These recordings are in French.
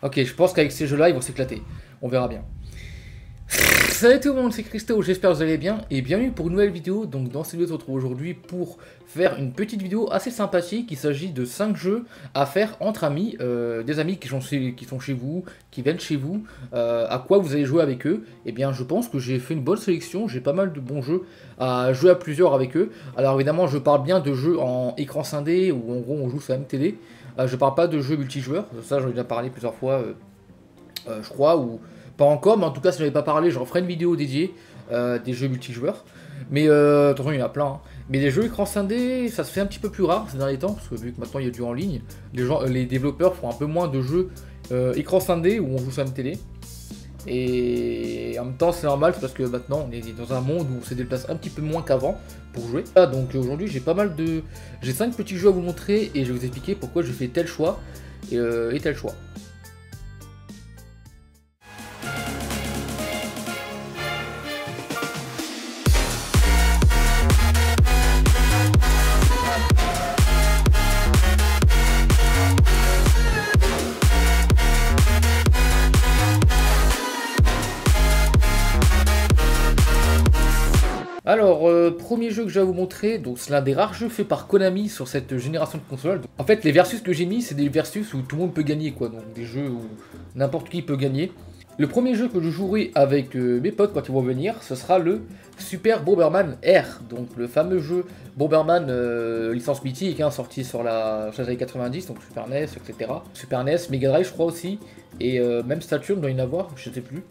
Ok, je pense qu'avec ces jeux-là, ils vont s'éclater. On verra bien. Salut tout le monde, c'est Christo, j'espère que vous allez bien et bienvenue pour une nouvelle vidéo. Donc dans cette vidéo, on se retrouve aujourd'hui pour faire une petite vidéo assez sympathique. Il s'agit de 5 jeux à faire entre amis, des amis qui sont chez vous, qui viennent chez vous, à quoi vous allez jouer avec eux. Et bien je pense que j'ai fait une bonne sélection, j'ai pas mal de bons jeux à jouer à plusieurs avec eux. Alors évidemment je parle bien de jeux en écran scindé où en gros on joue sur la même télé. Je parle pas de jeux multijoueurs, ça j'en ai déjà parlé plusieurs fois je crois, ou pas encore, mais en tout cas si je n'avais pas parlé, j'en ferai une vidéo dédiée des jeux multijoueurs. Mais attention, il y en a plein. Hein. Mais les jeux écran scindé, ça se fait un petit peu plus rare ces derniers temps, parce que vu que maintenant il y a du en ligne, les développeurs font un peu moins de jeux écran scindé où on joue sur la même télé. Et en même temps c'est normal, parce que maintenant on est dans un monde où on se déplace un petit peu moins qu'avant pour jouer. Donc aujourd'hui j'ai pas mal de... J'ai 5 petits jeux à vous montrer et je vais vous expliquer pourquoi j'ai fait tel choix et tel choix. Alors, premier jeu que je vais vous montrer, donc c'est l'un des rares jeux faits par Konami sur cette génération de consoles. En fait, les versus que j'ai mis, c'est des versus où tout le monde peut gagner, quoi. Donc des jeux où n'importe qui peut gagner. Le premier jeu que je jouerai avec mes potes quand ils vont venir, ce sera le Super Bomberman R. Donc le fameux jeu Bomberman licence mythique, hein, sorti sur les années 90, donc Super NES, etc. Super NES, Mega Drive je crois aussi, et même Saturn doit y en avoir, je sais plus.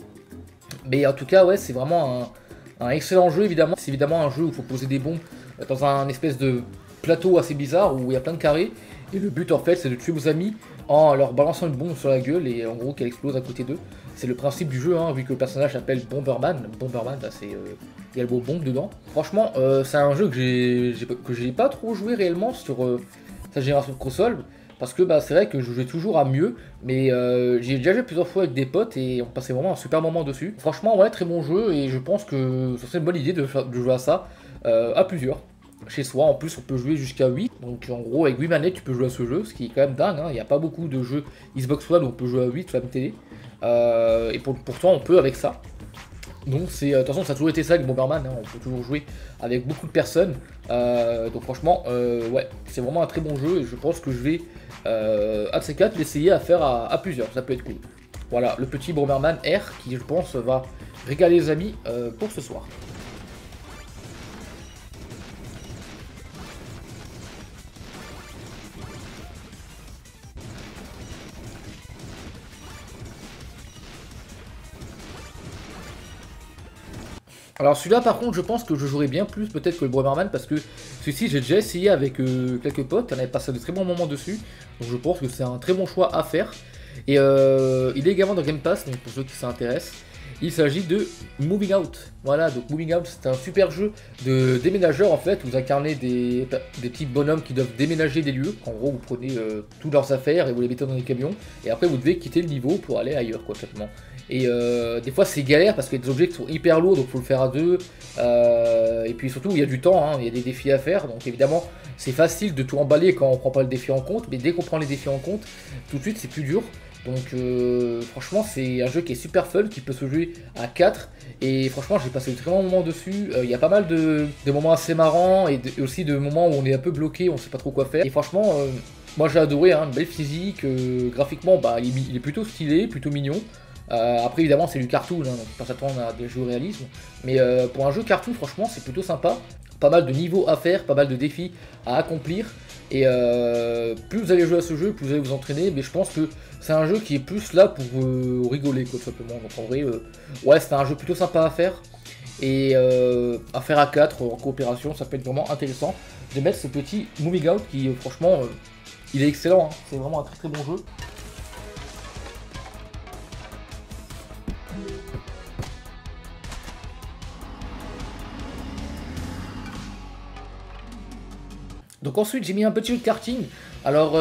Mais en tout cas, ouais, c'est vraiment un excellent jeu évidemment. C'est évidemment un jeu où il faut poser des bombes dans un espèce de plateau assez bizarre où il y a plein de carrés. Et le but en fait c'est de tuer vos amis en leur balançant une bombe sur la gueule et en gros qu'elle explose à côté d'eux. C'est le principe du jeu, hein, vu que le personnage s'appelle Bomberman. Bomberman, là c'est... il y a le mot bombe dedans. Franchement, c'est un jeu que j'ai pas trop joué réellement sur sa génération de console. Parce que bah, c'est vrai que je jouais toujours à mieux, mais j'ai déjà joué plusieurs fois avec des potes et on passait vraiment un super moment dessus. Franchement, ouais, très bon jeu et je pense que ça serait une bonne idée de jouer à ça à plusieurs. Chez soi, en plus, on peut jouer jusqu'à 8. Donc en gros, avec 8 manettes, tu peux jouer à ce jeu, ce qui est quand même dingue. Hein. Il n'y a pas beaucoup de jeux Xbox One où on peut jouer à 8 sur la même télé. Et pourtant, on peut avec ça. Donc c'est, de toute façon ça a toujours été ça avec Bomberman, hein, on peut toujours jouer avec beaucoup de personnes, donc franchement ouais c'est vraiment un très bon jeu et je pense que je vais un de ces 4 l'essayer à faire à plusieurs, ça peut être cool. Voilà le petit Bomberman R qui je pense va régaler les amis pour ce soir. Alors celui-là par contre je pense que je jouerai bien plus peut-être que le Bomberman parce que celui-ci j'ai déjà essayé avec quelques potes, on avait passé de très bons moments dessus, donc je pense que c'est un très bon choix à faire. Et il est également dans Game Pass, donc pour ceux qui s'intéressent, il s'agit de Moving Out. Voilà, donc Moving Out c'est un super jeu de déménageurs en fait, où vous incarnez des petits bonhommes qui doivent déménager des lieux. En gros vous prenez toutes leurs affaires et vous les mettez dans des camions, et après vous devez quitter le niveau pour aller ailleurs quoi simplement. Et des fois c'est galère parce qu'il y a des objets qui sont hyper lourds donc faut le faire à deux. Et puis surtout il y a du temps, hein, il y a des défis à faire. Donc évidemment c'est facile de tout emballer quand on prend pas le défi en compte. Mais dès qu'on prend les défis en compte, tout de suite c'est plus dur. Donc franchement c'est un jeu qui est super fun, qui peut se jouer à 4. Et franchement j'ai passé de très bons moments dessus. Il y a pas mal de moments assez marrants et aussi de moments où on est un peu bloqué, on sait pas trop quoi faire. Et franchement moi j'ai adoré, hein, une belle physique, graphiquement bah, il est plutôt stylé, plutôt mignon. Après évidemment c'est du cartoon, hein, donc pas s'attendre à des jeux réalisme, mais pour un jeu cartoon franchement c'est plutôt sympa, pas mal de niveaux à faire, pas mal de défis à accomplir, et plus vous allez jouer à ce jeu, plus vous allez vous entraîner, mais je pense que c'est un jeu qui est plus là pour rigoler quoi tout simplement, donc en vrai ouais c'est un jeu plutôt sympa à faire, et à faire à 4 en coopération, ça peut être vraiment intéressant de mettre ce petit Moving Out qui franchement il est excellent, hein, c'est vraiment un très très bon jeu. Donc ensuite j'ai mis un petit jeu de karting. Alors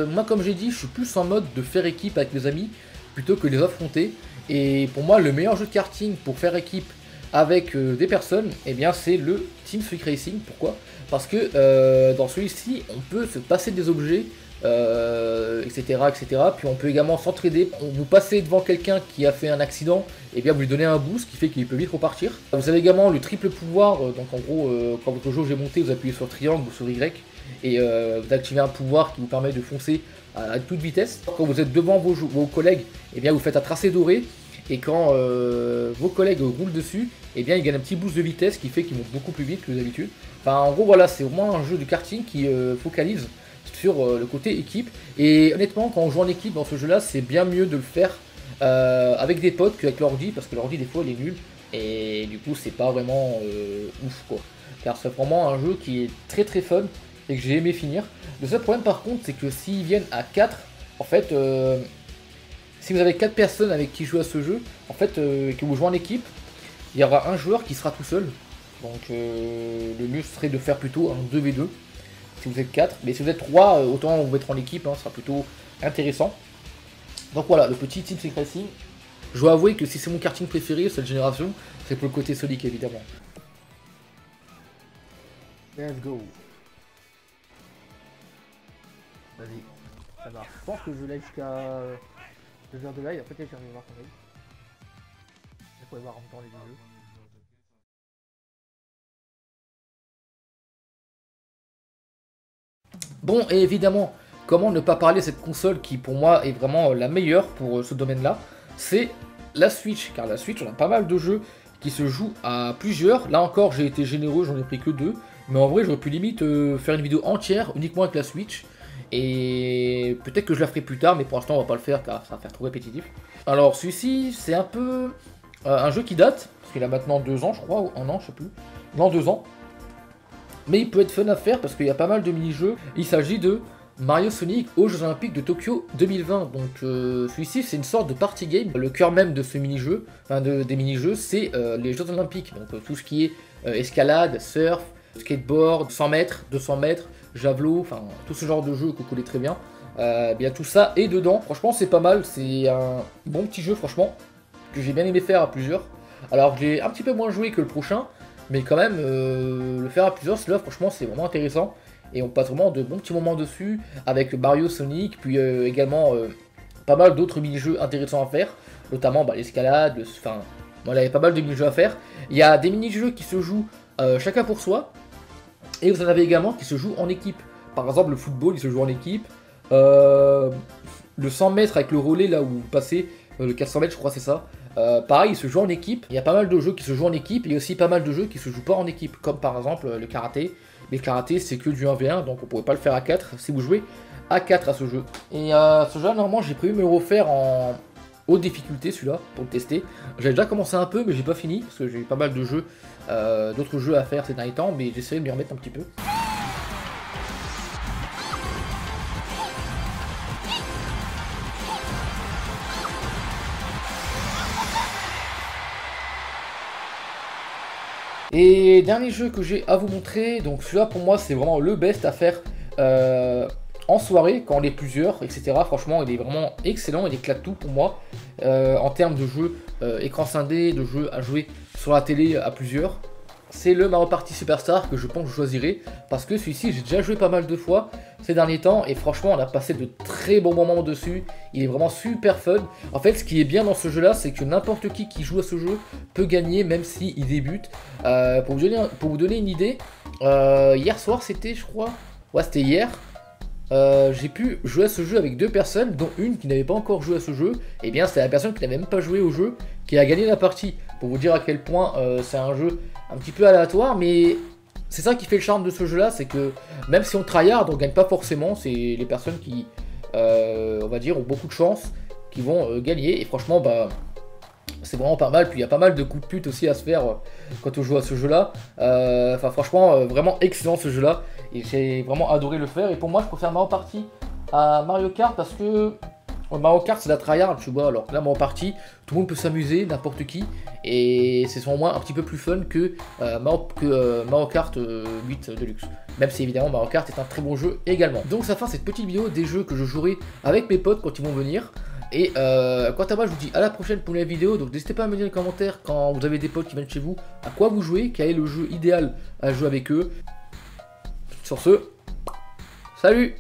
moi comme j'ai dit je suis plus en mode de faire équipe avec mes amis plutôt que les affronter. Et pour moi le meilleur jeu de karting pour faire équipe avec des personnes, eh bien c'est le Team Speed Racing. Pourquoi? Parce que dans celui-ci on peut se passer des objets etc., etc. Puis on peut également s'entraider. Vous passez devant quelqu'un qui a fait un accident, et bien vous lui donnez un boost qui fait qu'il peut vite repartir. Vous avez également le triple pouvoir, donc en gros, quand votre jauge est montée, vous appuyez sur triangle ou sur Y, et vous activez un pouvoir qui vous permet de foncer à toute vitesse. Quand vous êtes devant vos collègues, et bien vous faites un tracé doré, et quand vos collègues roulent dessus, et bien ils gagnent un petit boost de vitesse qui fait qu'ils montent beaucoup plus vite que d'habitude. Enfin en gros voilà, c'est vraiment un jeu de karting qui focalise sur le côté équipe, et honnêtement quand on joue en équipe dans ce jeu là, c'est bien mieux de le faire avec des potes qu'avec l'ordi, parce que l'ordi des fois il est nul, et du coup c'est pas vraiment ouf quoi, car c'est vraiment un jeu qui est très très fun, et que j'ai aimé finir. Le seul problème par contre, c'est que s'ils viennent à 4, en fait, si vous avez 4 personnes avec qui jouer à ce jeu, en fait, et que vous jouez en équipe, il y aura un joueur qui sera tout seul. Donc le mieux serait de faire plutôt un 2v2, si vous êtes 4. Mais si vous êtes 3, autant vous mettre en équipe, hein, ce sera plutôt intéressant. Donc voilà, le petit Team Secret Racing. Je dois avouer que si c'est mon karting préféré cette génération, c'est pour le côté Sonic évidemment. Let's go. Vas-y, ça marche. Je pense que je l'ai jusqu'à 2 heures de live, après j'arrive à voir ton live. Vous pouvez voir en même temps les deux jeux. Bon, et évidemment, comment ne pas parler de cette console qui pour moi est vraiment la meilleure pour ce domaine-là, c'est la Switch. Car la Switch, on a pas mal de jeux qui se jouent à plusieurs. Là encore, j'ai été généreux, j'en ai pris que 2. Mais en vrai, j'aurais pu limite faire une vidéo entière uniquement avec la Switch. Et peut-être que je la ferai plus tard, mais pour l'instant on va pas le faire car ça va faire trop répétitif. Alors celui-ci, c'est un peu un jeu qui date, parce qu'il a maintenant 2 ans je crois, ou 1 an, je sais plus. Non, 2 ans. Mais il peut être fun à faire parce qu'il y a pas mal de mini-jeux. Il s'agit de Mario Sonic aux Jeux Olympiques de Tokyo 2020. Donc celui-ci c'est une sorte de party game. Le cœur même de ce mini-jeu, enfin des mini-jeux, c'est les Jeux Olympiques. Donc tout ce qui est escalade, surf, skateboard, 100 mètres, 200 mètres, javelot, enfin tout ce genre de jeu que vous connaissez très bien. Bien tout ça est dedans, franchement c'est pas mal, c'est un bon petit jeu franchement, que j'ai bien aimé faire à plusieurs. Alors j'ai un petit peu moins joué que le prochain, mais quand même le faire à plusieurs, là franchement c'est vraiment intéressant. Et on passe vraiment de bons petits moments dessus, avec Mario, Sonic, puis également pas mal d'autres mini-jeux intéressants à faire, notamment l'escalade, enfin voilà, il y a pas mal de mini-jeux à faire. Il y a des mini-jeux qui se jouent chacun pour soi, et vous en avez également qui se jouent en équipe. Par exemple, le football, il se joue en équipe. Le 100 mètres avec le relais, là où vous passez, le 400 mètres, je crois, c'est ça. Pareil, il se joue en équipe. Il y a pas mal de jeux qui se jouent en équipe. Il y a aussi pas mal de jeux qui se jouent pas en équipe. Comme par exemple le karaté. Mais le karaté, c'est que du 1v1, donc on pourrait pas le faire à 4 si vous jouez à 4 à ce jeu. Et ce jeu, normalement, j'ai prévu me le refaire en haute difficulté, celui-là, pour le tester. J'avais déjà commencé un peu, mais j'ai pas fini, parce que j'ai eu pas mal de jeux, d'autres jeux à faire ces derniers temps, mais j'essaierai de m'y remettre un petit peu. Et dernier jeu que j'ai à vous montrer, donc celui-là pour moi c'est vraiment le best à faire en soirée, quand on est plusieurs, etc. Franchement il est vraiment excellent, il éclate tout pour moi, en termes de jeu écran scindé, de jeu à jouer sur la télé à plusieurs. C'est le Mario Party Superstar que je pense que je choisirai, parce que celui-ci j'ai déjà joué pas mal de fois ces derniers temps, et franchement on a passé de très bons moments dessus, il est vraiment super fun. En fait ce qui est bien dans ce jeu là, c'est que n'importe qui joue à ce jeu peut gagner, même s'il débute. Pour vous donner une idée, hier soir c'était je crois, ouais c'était hier, j'ai pu jouer à ce jeu avec 2 personnes, dont une qui n'avait pas encore joué à ce jeu. Et bien c'est la personne qui n'avait même pas joué au jeu qui a gagné la partie, pour vous dire à quel point c'est un jeu un petit peu aléatoire, mais c'est ça qui fait le charme de ce jeu là, c'est que même si on tryhard, on gagne pas forcément, c'est les personnes qui on va dire ont beaucoup de chance qui vont gagner, et franchement bah c'est vraiment pas mal. Puis il y a pas mal de coups de pute aussi à se faire quand on joue à ce jeu là. Enfin franchement vraiment excellent ce jeu là, et j'ai vraiment adoré le faire. Et pour moi je préfère Mario Party à Mario Kart, parce que Mario Kart c'est la tryhard tu vois, alors que là Mario Party tout le monde peut s'amuser, n'importe qui, et c'est selon moi un petit peu plus fun que Mario Kart 8 Deluxe, même si évidemment Mario Kart est un très bon jeu également. Donc ça fait cette petite vidéo des jeux que je jouerai avec mes potes quand ils vont venir. Et quant à moi je vous dis à la prochaine pour une nouvelle vidéo. Donc n'hésitez pas à me dire dans les commentaires, quand vous avez des potes qui viennent chez vous, à quoi vous jouez, quel est le jeu idéal à jouer avec eux. Sur ce, salut!